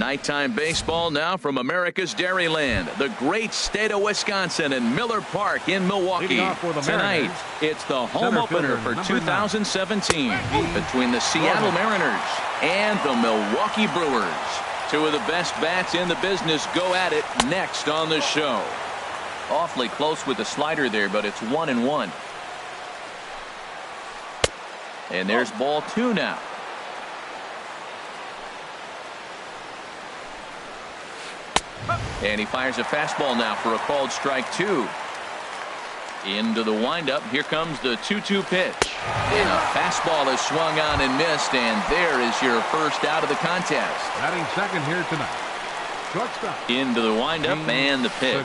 Nighttime baseball now from America's Dairyland, the great state of Wisconsin, and Miller Park in Milwaukee. Tonight, it's the home opener for 2017 between the Seattle Mariners and the Milwaukee Brewers. Two of the best bats in the business go at it next on the show. Awfully close with the slider there, but it's 1-1. And there's ball 2 now. And he fires a fastball now for a called strike 2. Into the windup. Here comes the 2-2 pitch. And a fastball is swung on and missed, and there is your first out of the contest. Batting second here tonight. Shortstop. Into the windup and the pitch.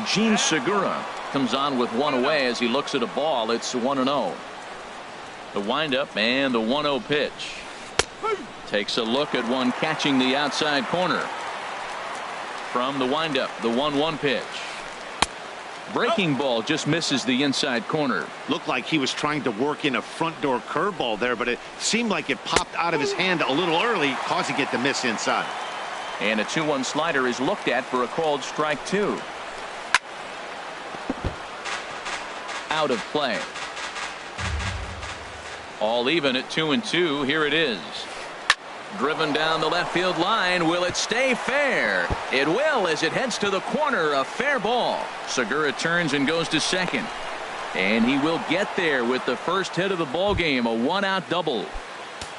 Gene Segura comes on with one away as he looks at a ball. It's 1-0. The windup and the 1-0 pitch. Takes a look at one catching the outside corner. From the windup, the 1-1 pitch. Breaking ball just misses the inside corner. Looked like he was trying to work in a front door curveball there, but it seemed like it popped out of his hand a little early, causing it to miss inside. And a 2-1 slider is looked at for a called strike 2. Out of play. All even at 2-2. Here it is. Driven down the left field line. Will it stay fair? It will, as it heads to the corner. A fair ball. Segura turns and goes to second. And he will get there with the first hit of the ball game. A 1-out double.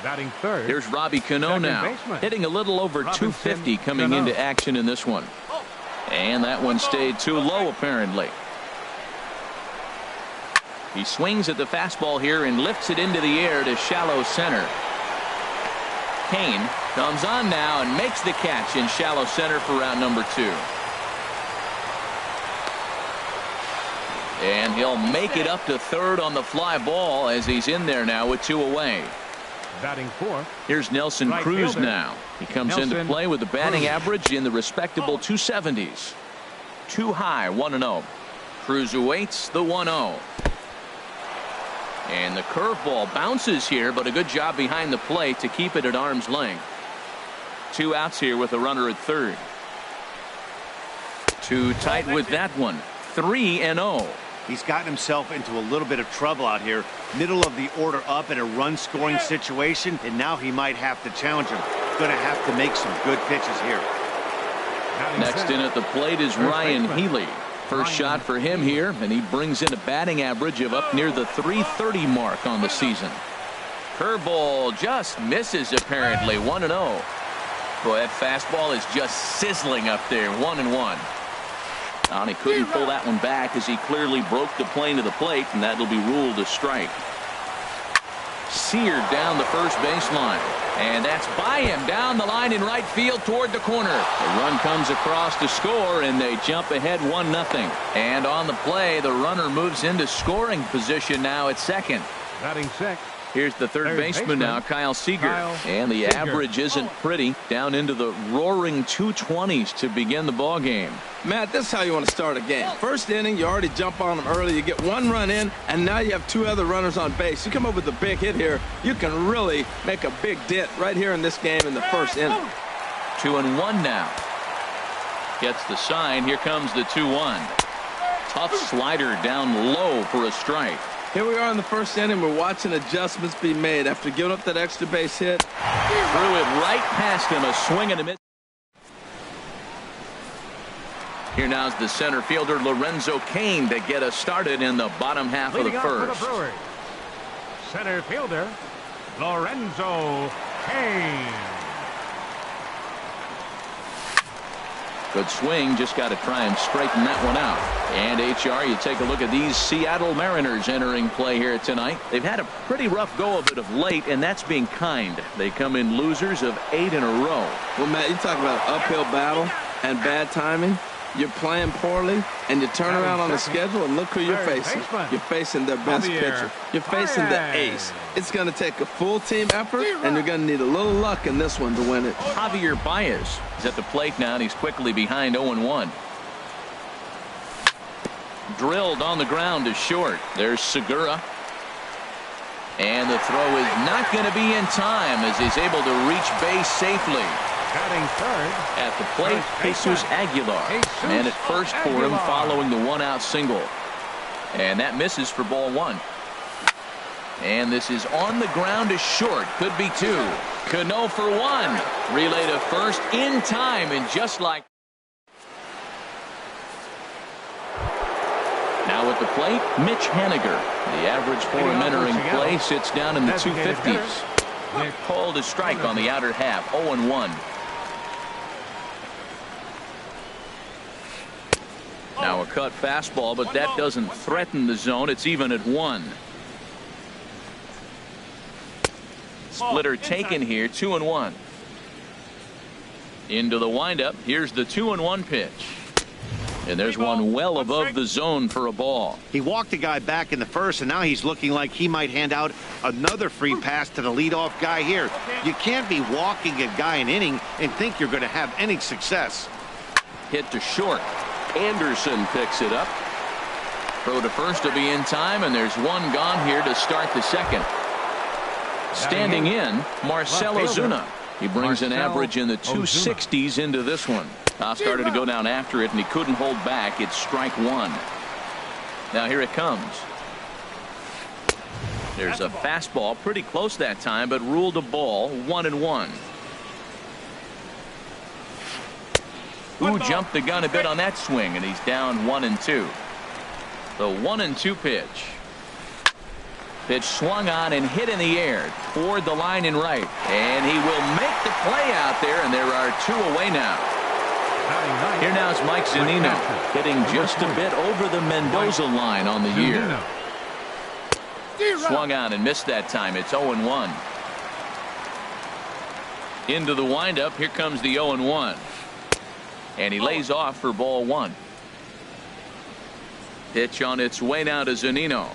Batting third. Here's Robbie Cano now. Hitting a little over 250 coming into action in this one. And that one stayed too low apparently. He swings at the fastball here and lifts it into the air to shallow center. Kane comes on now and makes the catch in shallow center for round number 2. And he'll make it up to third on the fly ball as he's in there now with 2 away. Batting fourth. Here's Nelson Cruz now. He comes into play with a batting average in the respectable 270s. Too high, 1-0. Cruz awaits the 1-0. And the curveball bounces here, but a good job behind the plate to keep it at arm's length. 2 outs here with a runner at third. Too tight with that one. 3-0. He's gotten himself into a little bit of trouble out here. Middle of the order up in a run-scoring situation, and now he might have to challenge him. Going to have to make some good pitches here. Next in at the plate is Ryan Healy. First shot for him here, and he brings in a batting average of up near the 330 mark on the season. Curveball just misses apparently. 1-0. Boy, that fastball is just sizzling up there. 1-1. And he couldn't pull that one back as he clearly broke the plane of the plate, and that'll be ruled a strike. Seared down the first baseline. And that's by him down the line in right field toward the corner. The run comes across to score, and they jump ahead 1-0. And on the play, the runner moves into scoring position now at second. Batting sixth. Here's the third baseman now, Kyle Seager. And the average isn't pretty. Down into the roaring 220s to begin the ball game. Matt, this is how you want to start a game. First inning, you already jump on them early. You get 1 run in, and now you have 2 other runners on base. You come up with a big hit here, you can really make a big dent right here in this game in the first inning. 2-1 now. Gets the sign. Here comes the 2-1. Tough slider down low for a strike. Here we are in the first inning. We're watching adjustments be made after giving up that extra base hit. Threw it right past him. A swing and a miss. Here now's the center fielder Lorenzo Cain to get us started in the bottom half of the first. Center fielder Lorenzo Cain. Good swing, just got to try and straighten that one out. And HR, you take a look at these Seattle Mariners entering play here tonight. They've had a pretty rough go of it of late, and that's being kind. They come in losers of 8 in a row. Well, Matt, you talk about an uphill battle and bad timing. You're playing poorly, and you turn around on the schedule, and look who you're facing. You're facing their best pitcher. You're facing the ace. It's going to take a full team effort, and you're going to need a little luck in this one to win it. Javier Baez is at the plate now, and he's quickly behind 0-1. Drilled on the ground to short. There's Segura. And the throw is not going to be in time as he's able to reach base safely. Batting third. At the plate, ksc2339. Man at first for him following the one-out single. And that misses for ball one. And this is on the ground to short. Could be two. Cano for one. Relay to first in time, and just like. Now at the plate, Mitch Haniger. The average for him entering play sits down in the 250s. Called a strike on the outer half. 0-1. Now a cut fastball, but that doesn't threaten the zone. It's even at 1. Splitter taken here. 2-1. Into the windup. Here's the 2-1 pitch. And there's one well above the zone for a ball. He walked a guy back in the first, and now he's looking like he might hand out another free pass to the leadoff guy here. You can't be walking a guy an inning and think you're going to have any success. Hit to short. Anderson picks it up. Throw to first to be in time, and there's one gone here to start the second. Standing in, Marcell Ozuna. He brings an average in the 260s into this one. Started to go down after it, and he couldn't hold back. It's strike one. Now here it comes. There's a fastball pretty close that time, but ruled a ball. 1-1. Who jumped the gun a bit on that swing, and he's down 1-2. The 1-2 pitch. Pitch swung on and hit in the air toward the line and right, and he will make the play out there, and there are two away now. Here now is Mike Zunino, hitting just a bit over the Mendoza line on the year. Swung on and missed that time. It's 0-1. Into the windup. Here comes the 0-1. And he lays off for ball one. Pitch on its way now to Zunino.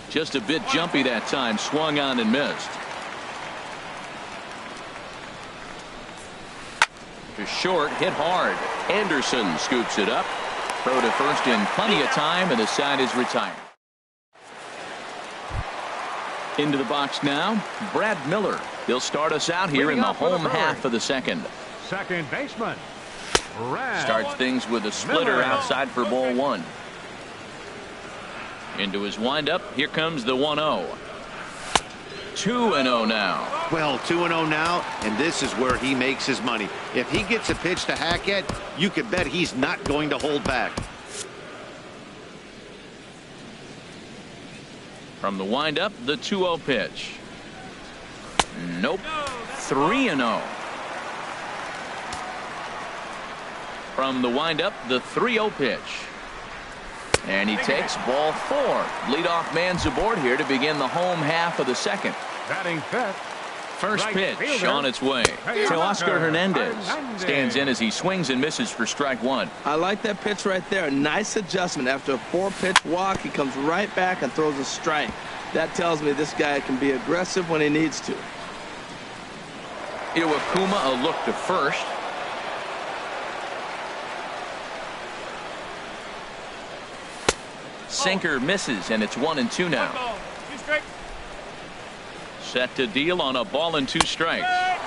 Just a bit jumpy that time. Swung on and missed. To short, hit hard. Anderson scoops it up. Throw to first in plenty of time, and the side is retired. Into the box now, Brad Miller. He'll start us out here in the home half of the second. Second baseman. Starts things with a splitter outside for ball one. Into his windup. Here comes the 1-0. 2-0 now. Well, 2-0 now, and this is where he makes his money. If he gets a pitch to hack at, you can bet he's not going to hold back. From the windup, the 2-0 pitch. Nope. 3-0. From the windup, the 3-0 pitch. And he takes ball four. Leadoff man's aboard here to begin the home half of the second. Batting fifth. First pitch on its way to Oscar Hernandez. Stands in as he swings and misses for strike one. I like that pitch right there. Nice adjustment. After a 4-pitch walk, he comes right back and throws a strike. That tells me this guy can be aggressive when he needs to. Iwakuma a look to first. Sinker misses, and it's 1-2 now. Set to deal on a ball and 2 strikes.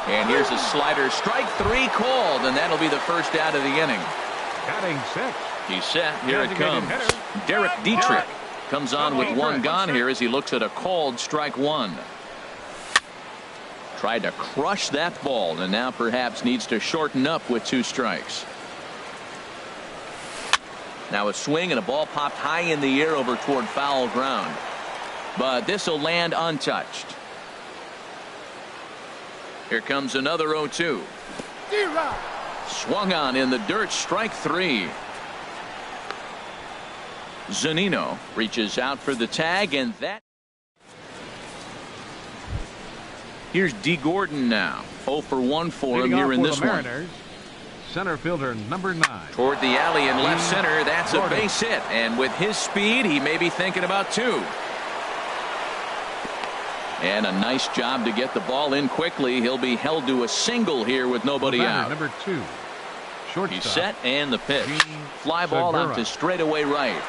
And here's a slider. Strike 3 called, and that'll be the first out of the inning. Batting six. He's set. Here it comes. Derek Dietrich comes on with one gone here as he looks at a called strike one. Tried to crush that ball, and now perhaps needs to shorten up with 2 strikes. Now a swing, and a ball popped high in the air over toward foul ground. But this will land untouched. Here comes another 0-2. Swung on in the dirt. Strike 3. Zunino reaches out for the tag, and that. Here's D. Gordon now. 0 for 1 for him here in this one. Center fielder number 9. Toward the alley in left center. That's a base hit. And with his speed, he may be thinking about 2. And a nice job to get the ball in quickly. He'll be held to a single here with nobody out. Number 2. Shortstop. He's set, and the pitch. Fly ball out to straightaway right.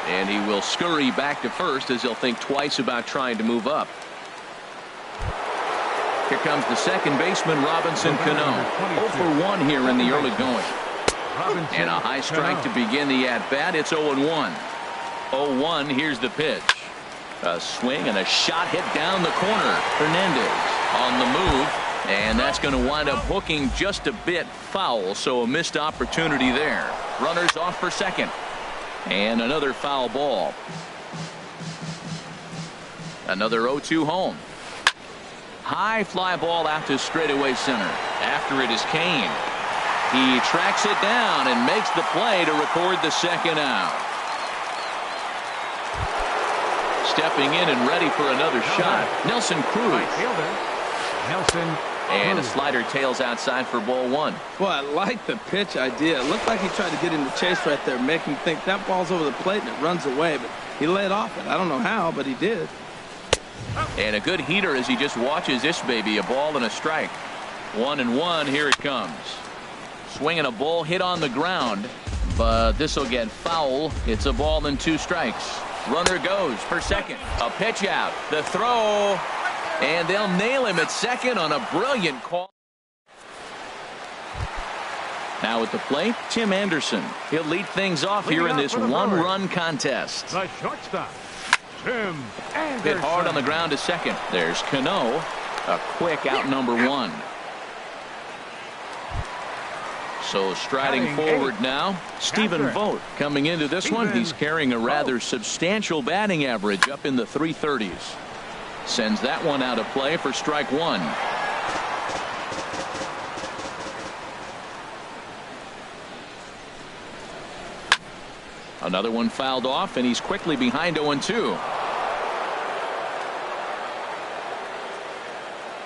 And he will scurry back to first as he'll think twice about trying to move up. Here comes the second baseman, Robinson Cano. 0 for 1 here in the early going. And a high strike to begin the at-bat. It's 0-1. 0-1, here's the pitch. A swing and a shot hit down the corner. Hernandez on the move, and that's going to wind up hooking just a bit foul, so a missed opportunity there. Runners off for second. And another foul ball. Another 0-2 home. High fly ball out to straightaway center. After it is Kane. He tracks it down and makes the play to record the second out. Stepping in and ready for another shot, Nelson Cruz. And a slider tails outside for ball 1. Well, I like the pitch idea. It looked like he tried to get in the chase right there, make him think that ball's over the plate and it runs away, but he laid off it. I don't know how, but he did. And a good heater as he just watches this baby. A ball and a strike. 1-1. Here it comes. Swinging a ball hit on the ground, but this will get foul. It's a ball and 2 strikes. Runner goes for second. A pitch out. The throw. And they'll nail him at second on a brilliant call. Now at the plate, Tim Anderson. He'll lead things off here in this one-run contest. The shortstop, Tim Anderson. Hit hard on the ground to second. There's Cano. A quick out number 1. So striding forward now, Stephen Vogt. Coming into this one, he's carrying a rather substantial batting average up in the 330s. Sends that one out of play for strike 1. Another one fouled off, and he's quickly behind 0-2.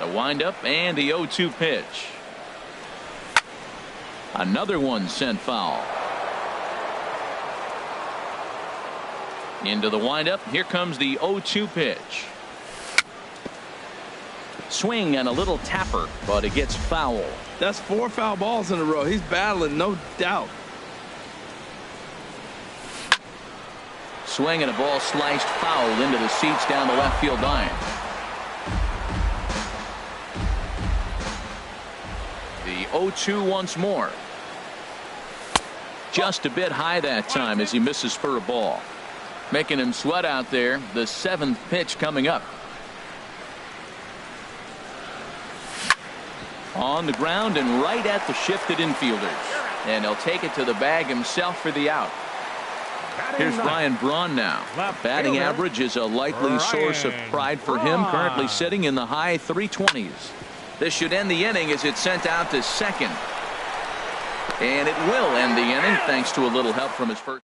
The windup and the 0-2 pitch. Another one sent foul. Into the windup. Here comes the 0-2 pitch. Swing and a little tapper, but it gets foul. That's 4 foul balls in a row. He's battling, no doubt. Swing and a ball sliced foul into the seats down the left field line. The 0-2 once more. Just a bit high that time as he misses for a ball. Making him sweat out there. The 7th pitch coming up. On the ground and right at the shifted infielders. And he'll take it to the bag himself for the out. Here's Ryan Braun now. Batting average is a likely source of pride for him. Currently sitting in the high 320s. This should end the inning as it's sent out to second. And it will end the inning thanks to a little help from his first.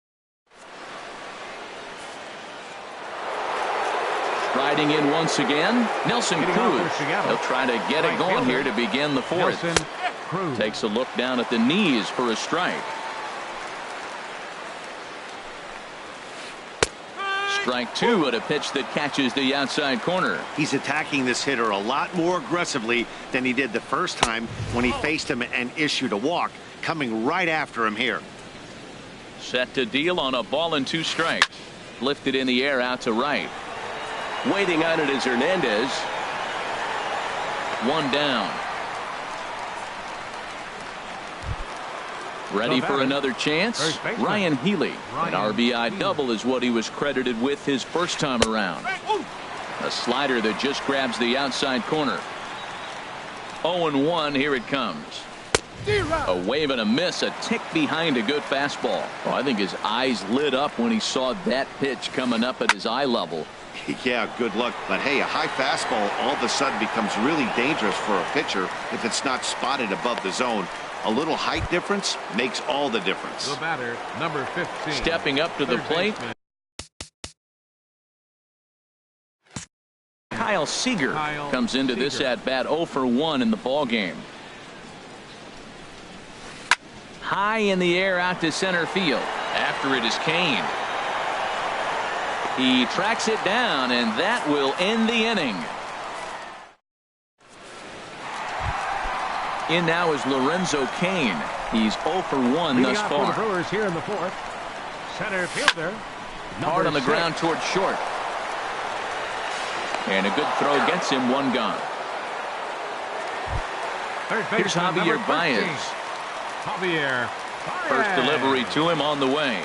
Striding in once again, Nelson Cruz. He'll try to get it going here to begin the 4th. Takes a look down at the knees for a strike. Strike 2 at a pitch that catches the outside corner. He's attacking this hitter a lot more aggressively than he did the first time when he faced him and issued a walk. Coming right after him here. Set to deal on a ball and 2 strikes. Lifted in the air out to right. Waiting on it is Hernandez. 1 down. Ready for another chance. Ryan Healy. An RBI double is what he was credited with his first time around. A slider that just grabs the outside corner. 0-1. Here it comes. A wave and a miss, a tick behind a good fastball. Oh, I think his eyes lit up when he saw that pitch coming up at his eye level. Yeah, good luck. But hey, a high fastball all of a sudden becomes really dangerous for a pitcher if it's not spotted above the zone. A little height difference makes all the difference. The batter, number 15. Stepping up to the plate. Kyle Seager comes into this at bat 0 for 1 in the ball game. High in the air out to center field. After it is Kane. He tracks it down, and that will end the inning. In now is Lorenzo Kane. He's 0 for 1 thus far. The Brewers here in the 4th. Center fielder. Hard on the ground towards short. And a good throw gets him 1 gone. Here's Javier Baez. Javier. First delivery to him on the way.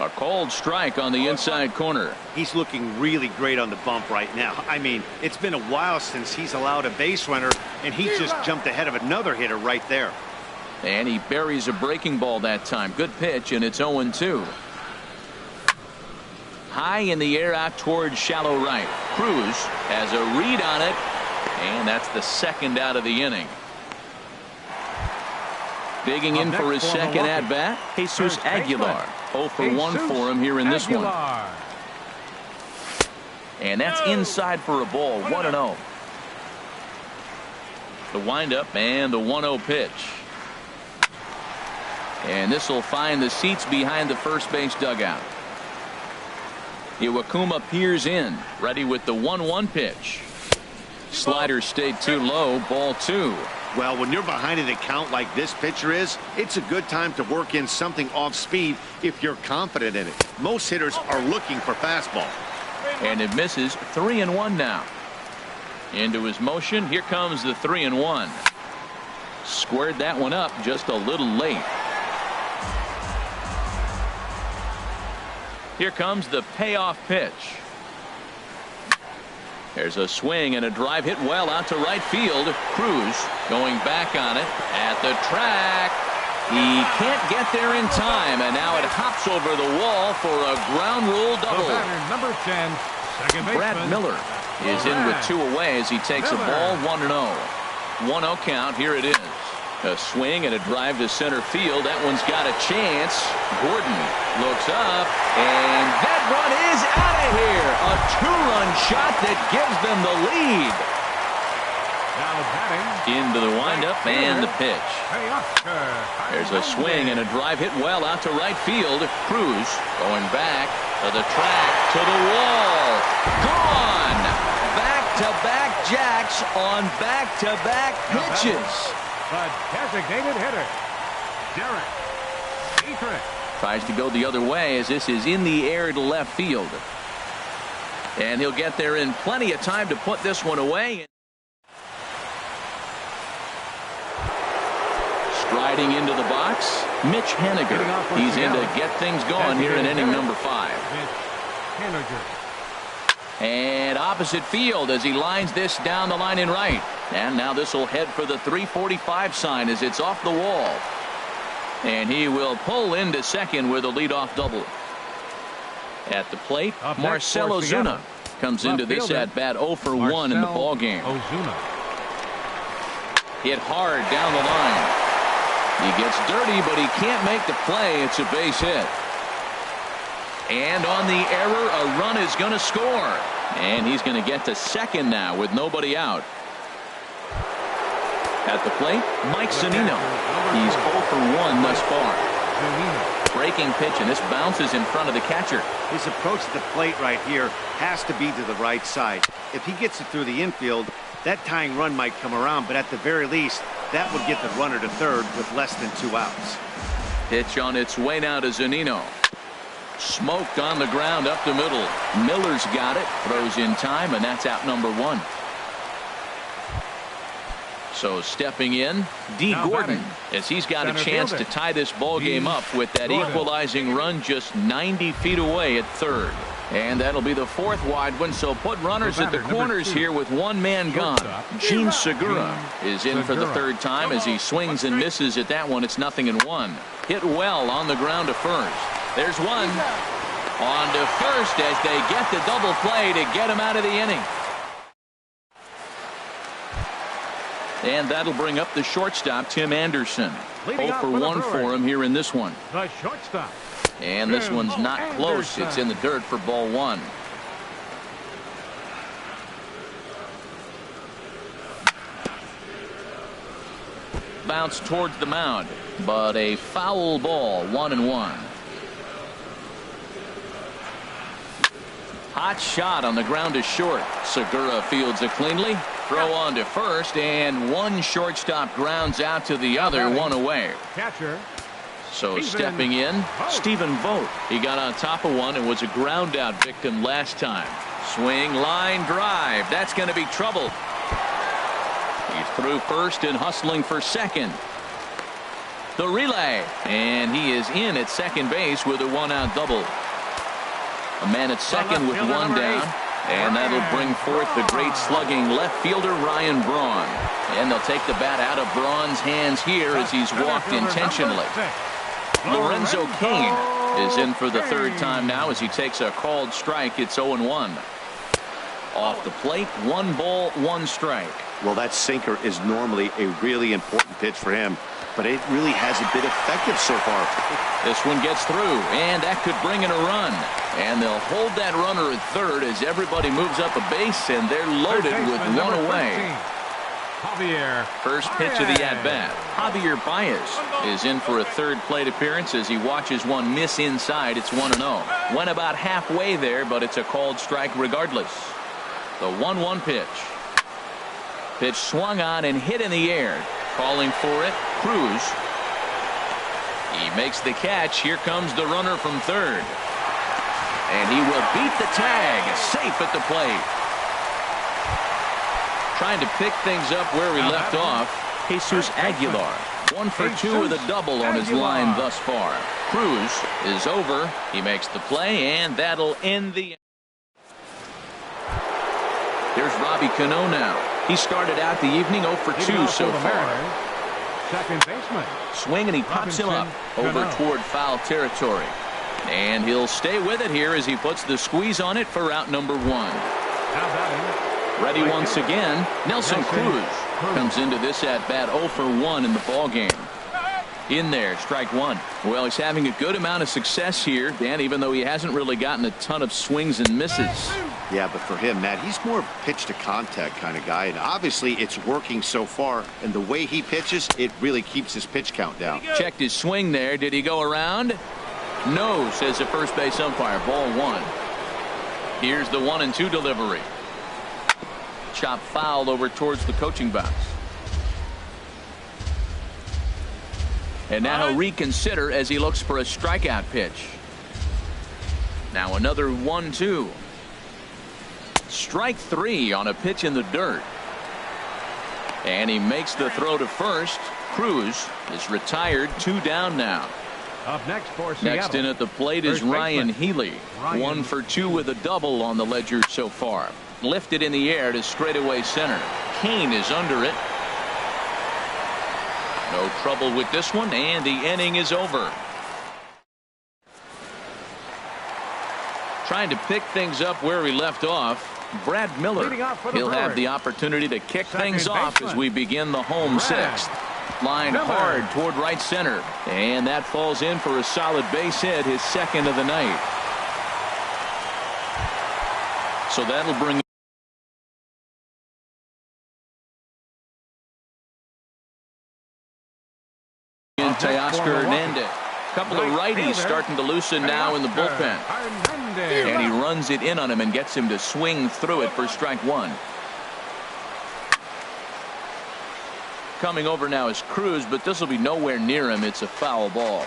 A called strike on the inside corner. He's looking really great on the bump right now. I mean, it's been a while since he's allowed a base runner, and he just jumped ahead of another hitter right there. And he buries a breaking ball that time. Good pitch, and it's 0-2. High in the air out towards shallow right. Cruz has a read on it, and that's the second out of the inning. Digging in for his second at bat, Jesus Aguilar. 0 for 1 for him here in this one. And that's inside for a ball. 1-0. The windup and the 1-0 pitch. And this will find the seats behind the first base dugout. Iwakuma peers in, ready with the 1-1 pitch. Slider stayed too low, ball 2. Well, when you're behind an account like this pitcher is, it's a good time to work in something off speed if you're confident in it. Most hitters are looking for fastball. And it misses. 3-1 now. Into his motion. Here comes the 3-1. Squared that one up just a little late. Here comes the payoff pitch. There's a swing and a drive hit well out to right field. Cruz going back on it at the track. He can't get there in time, and now it hops over the wall for a ground rule double. Number 10, second baseman. Brad Miller is in with 2 away as he takes a ball. 1-0. 1-0 count. Here it is. A swing and a drive to center field. That one's got a chance. Gordon looks up, and that run is out of here. A 2-run shot that gives them the lead. Now batting. Into the windup and the pitch. There's a swing and a drive hit well out to right field. Cruz going back to the track, to the wall. Gone. Back-to-back jacks on back-to-back pitches. The designated hitter, Derek Dietrich. Tries to go the other way as this is in the air to left field. And he'll get there in plenty of time to put this one away. Striding into the box, Mitch Haniger. He's in to get things going here in inning number 5. And opposite field as he lines this down the line in right. And now this will head for the 345 sign as it's off the wall. And he will pull into second with a leadoff double. At the plate, Marcell Ozuna comes into this at bat 0 for 1 in the ball game. Hit hard down the line. He gets dirty, but he can't make the play. It's a base hit. And on the error, a run is going to score. And he's going to get to second now with nobody out. At the plate, Mike Zunino. He's 0 for 1 thus far. Breaking pitch, and this bounces in front of the catcher. His approach to the plate right here has to be to the right side. If he gets it through the infield, that tying run might come around, but at the very least, that would get the runner to third with less than 2 outs. Pitch on its way now to Zunino. Smoked on the ground up the middle. Miller's got it. Throws in time, and that's out number 1. So stepping in, D. Gordon, as he's got a chance to tie this ball game up with that equalizing run just 90 feet away at third. And that'll be the 4th wide one, so put runners at the corners here with 1 man gone. Gene Segura is in for the 3rd time as he swings and misses at that one. It's 0-1. Hit well on the ground to first. There's one. On to first as they get the double play to get him out of the inning. And that'll bring up the shortstop, Tim Anderson. 0 for 1 for him here in this one. The shortstop. And this one's not close. It's in the dirt for ball 1. Bounce towards the mound, but a foul ball. 1-1. Hot shot on the ground is short. Segura fields it cleanly. Throw on to first, and one shortstop grounds out to the other, 1 away. Catcher. So stepping in, Stephen Vogt. He got on top of one and was a ground out victim last time. Swing, line, drive. That's going to be trouble. He's through first and hustling for second. The relay, and he is in at second base with a 1-out double. A man at second with one down, and that'll bring forth the great slugging left fielder Ryan Braun. And they'll take the bat out of Braun's hands here as he's walked intentionally. Lorenzo Cain is in for the third time now as he takes a called strike. It's 0-1. Off the plate, 1 ball, 1 strike. Well, that sinker is normally a really important pitch for him, but it really hasn't been effective so far. This one gets through, and that could bring in a run. And they'll hold that runner at third as everybody moves up a base, and they're loaded with 1 away. First pitch of the at-bat. Javier Baez is in for a third plate appearance as he watches one miss inside. It's 1-0. Went about halfway there, but it's a called strike regardless. The 1-1 pitch. Pitch swung on and hit in the air. Calling for it, Cruz. He makes the catch. Here comes the runner from third. And he will beat the tag. Safe at the plate. Trying to pick things up where we left off. Jesus Aguilar. 1 for 2 with a double on his line thus far. Cruz is over. He makes the play, and that'll end the. Here's Robbie Cano now. He started out the evening 0 for 2 so far. Second baseman. Swing, and he pops him up over toward foul territory. And he'll stay with it here as he puts the squeeze on it for out number 1. Ready once again. Nelson Cruz comes into this at bat 0 for 1 in the ball game. In there, strike 1. Well, he's having a good amount of success here, Dan, even though he hasn't really gotten a ton of swings and misses. Yeah, but for him, Matt, he's more of a pitch to contact kind of guy, and obviously it's working so far, and the way he pitches, it really keeps his pitch count down. Checked his swing there. Did he go around? No, says the first base umpire. Ball 1. Here's the 1-2 delivery. Chop fouled over towards the coaching box. And now he'll reconsider as he looks for a strikeout pitch. Now another 1-2. Strike 3 on a pitch in the dirt. And he makes the throw to first. Cruz is retired. 2 down now. Up next for Seattle. Next in at the plate is Ryan Healy. 1 for 2 with a double on the ledger so far. Lifted in the air to straightaway center. Cain is under it. No trouble with this one, and the inning is over. Trying to pick things up where we left off. Brad Miller. He'll have the opportunity to kick things off as we begin the home 6th. Lined hard toward right center, and that falls in for a solid base hit, his second of the night. So that'll bring in Teoscar Hernandez. A couple of righties starting to loosen now in the bullpen. And he runs it in on him and gets him to swing through it for strike 1. Coming over now is Cruz, but this will be nowhere near him. It's a foul ball.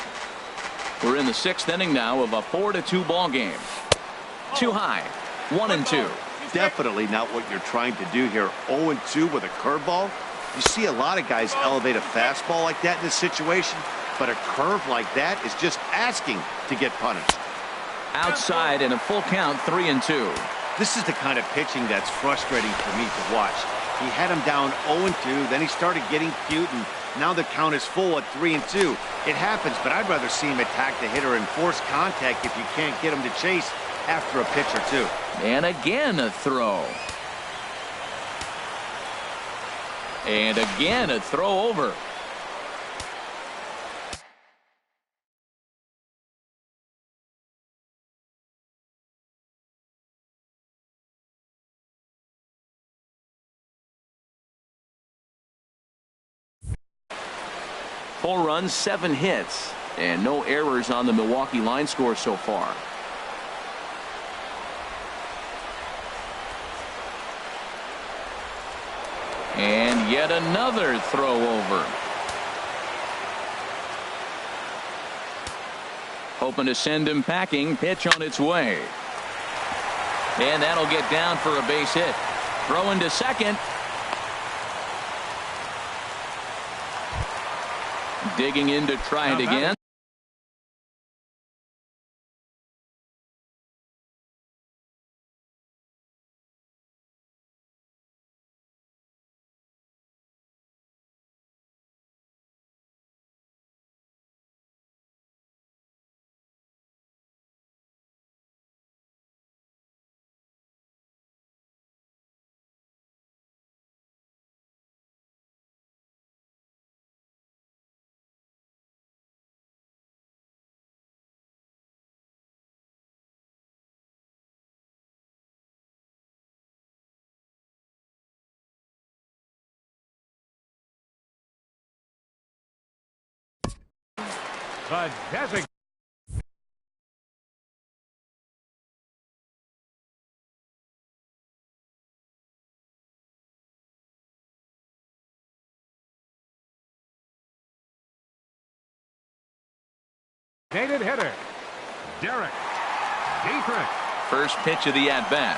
We're in the 6th inning now of a 4-2 ball game. Too high. 1-2. Definitely not what you're trying to do here. 0-2 with a curveball. You see a lot of guys elevate a fastball like that in this situation, but a curve like that is just asking to get punished. Outside and a full count, 3-2. This is the kind of pitching that's frustrating for me to watch. He had him down 0-2, then he started getting cute, and now the count is full at 3-2. It happens, but I'd rather see him attack the hitter and force contact if you can't get him to chase after a pitch or 2. And again a throw. And again a throw over. Four runs, 7 hits, and no errors on the Milwaukee line score so far. And yet another throw over. Hoping to send him packing. Pitch on its way. And that'll get down for a base hit. Throw into second. Digging in to try it again. The designated hitter, Derek Dietrich. First pitch of the at-bat.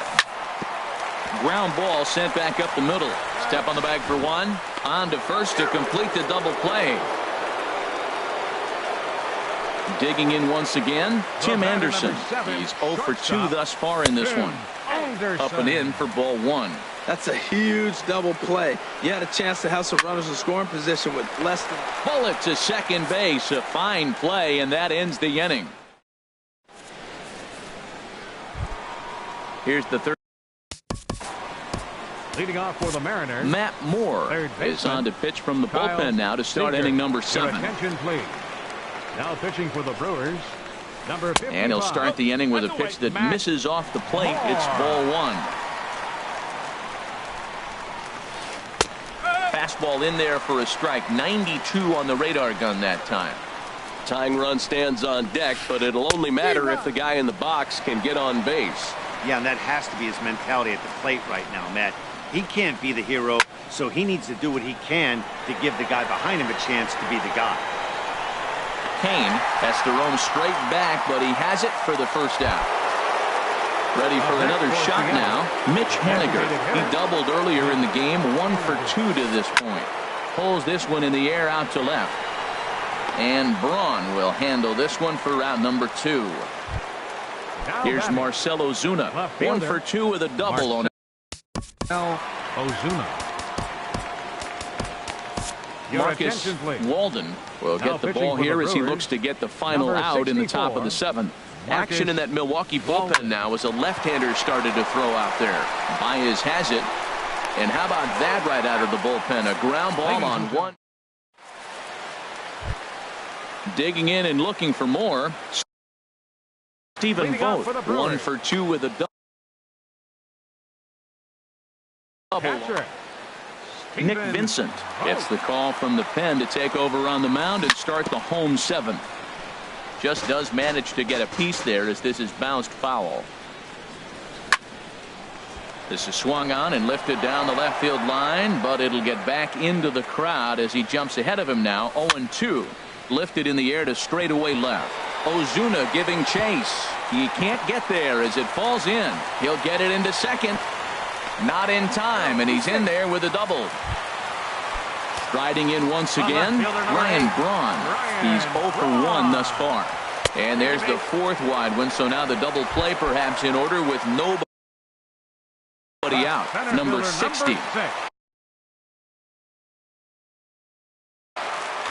Ground ball sent back up the middle. Step on the bag for one. On to first to complete the double play. Digging in once again, Tim Anderson. He's 0 for 2 thus far in this one. Up and in for ball one. That's a huge double play. You had a chance to have some runners in scoring position with less than. Bullet to second base. A fine play, and that ends the inning. Here's the third. Leading off for the Mariners, Matt Moore is on to pitch from the bullpen now to start inning number 7. Attention, please. Now pitching for the Brewers, number 55. And he'll start the inning with a pitch that misses off the plate. It's ball one. Fastball in there for a strike. 92 on the radar gun that time. Tying run stands on deck, but it'll only matter if the guy in the box can get on base. Yeah, and that has to be his mentality at the plate right now, Matt. He can't be the hero, so he needs to do what he can to give the guy behind him a chance to be the guy. Kane has to roam straight back, but he has it for the first out. Ready for another shot now. Mitch Haniger. He doubled earlier in the game. 1 for 2 to this point. Pulls this one in the air out to left. And Braun will handle this one for out number 2. Here's Marcell Ozuna. 1 for 2 with a double on it. Ozuna. Marcus Walden will get the ball here as he looks to get the final out in the top of the 7th. Action in that Milwaukee bullpen now as a left-hander started to throw out there. Baez has it. And how about that right out of the bullpen? A ground ball on one. Digging in and looking for more. Stephen Vogt. 1 for 2 with a double. Nick Vincent gets the call from the pen to take over on the mound and start the home 7th. Just does manage to get a piece there as this is bounced foul. This is swung on and lifted down the left field line, but it'll get back into the crowd as he jumps ahead of him now. 0-2. Lifted in the air to straightaway left. Ozuna giving chase. He can't get there as it falls in. He'll get it into second. Not in time, and he's in there with a double. Striding in once again, Ryan Braun. He's 0 for 1 thus far. And there's the 4th wide one, so now the double play perhaps in order with nobody out. Number 60.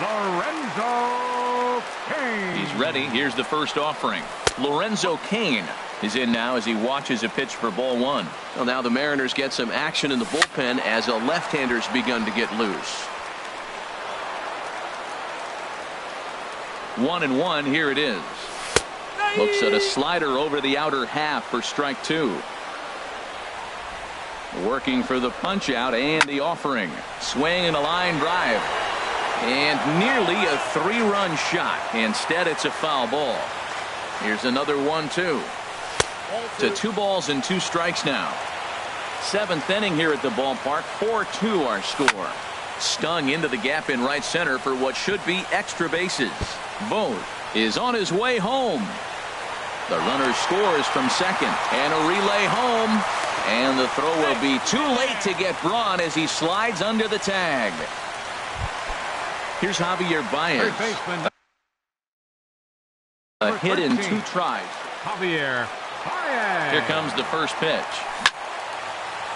Lorenzo Cain. He's ready. Here's the first offering. Lorenzo Cain is in now as he watches a pitch for ball 1. Well, now the Mariners get some action in the bullpen as a left-hander's begun to get loose. 1-1. Here it is. Looks at a slider over the outer half for strike 2. Working for the punch out and the offering. Swing and a line drive. And nearly a 3-run shot. Instead, it's a foul ball. Here's another 1-2. To 2 balls and 2 strikes now. 7th inning here at the ballpark. 4-2 our score. Stung into the gap in right center for what should be extra bases. Vogt is on his way home. The runner scores from second. And a relay home. And the throw will be too late to get Braun as he slides under the tag. Here's Javier Baez. A hit in 2 tries. Javier Baez. Here comes the first pitch.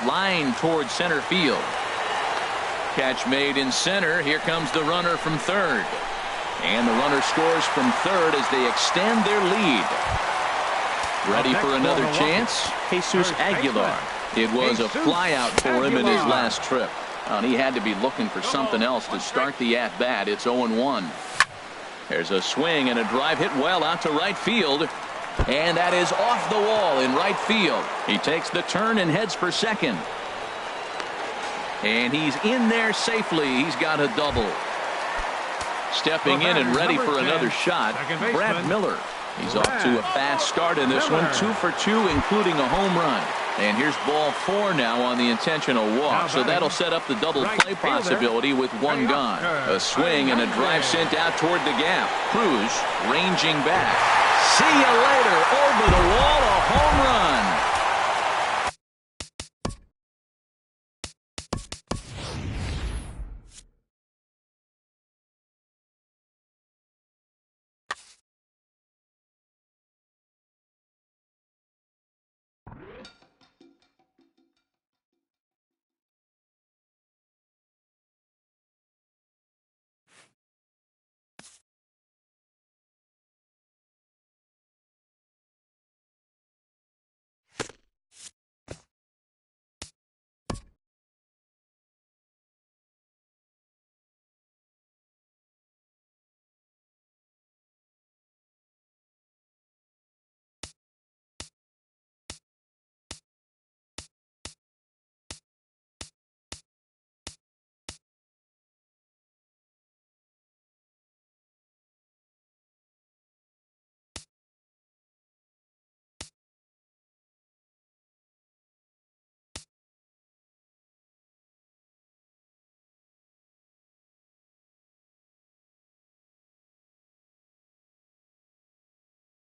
Line towards center field. Catch made in center. Here comes the runner from third. And the runner scores from third as they extend their lead. Ready for another chance? Jesus Aguilar. It was a flyout for him in his last trip. And he had to be looking for something else to start the at-bat. It's 0-1. There's a swing and a drive hit well out to right field. And that is off the wall in right field. He takes the turn and heads for second. And he's in there safely. He's got a double. Stepping in and ready for another shot, Brad Miller. He's off to a fast start in this one, 2 for 2, including a home run. And here's ball 4 now on the intentional walk. So that'll set up the double play possibility with 1 gone. A swing and a drive sent out toward the gap. Cruz ranging back. See you later. Over the wall, a home run.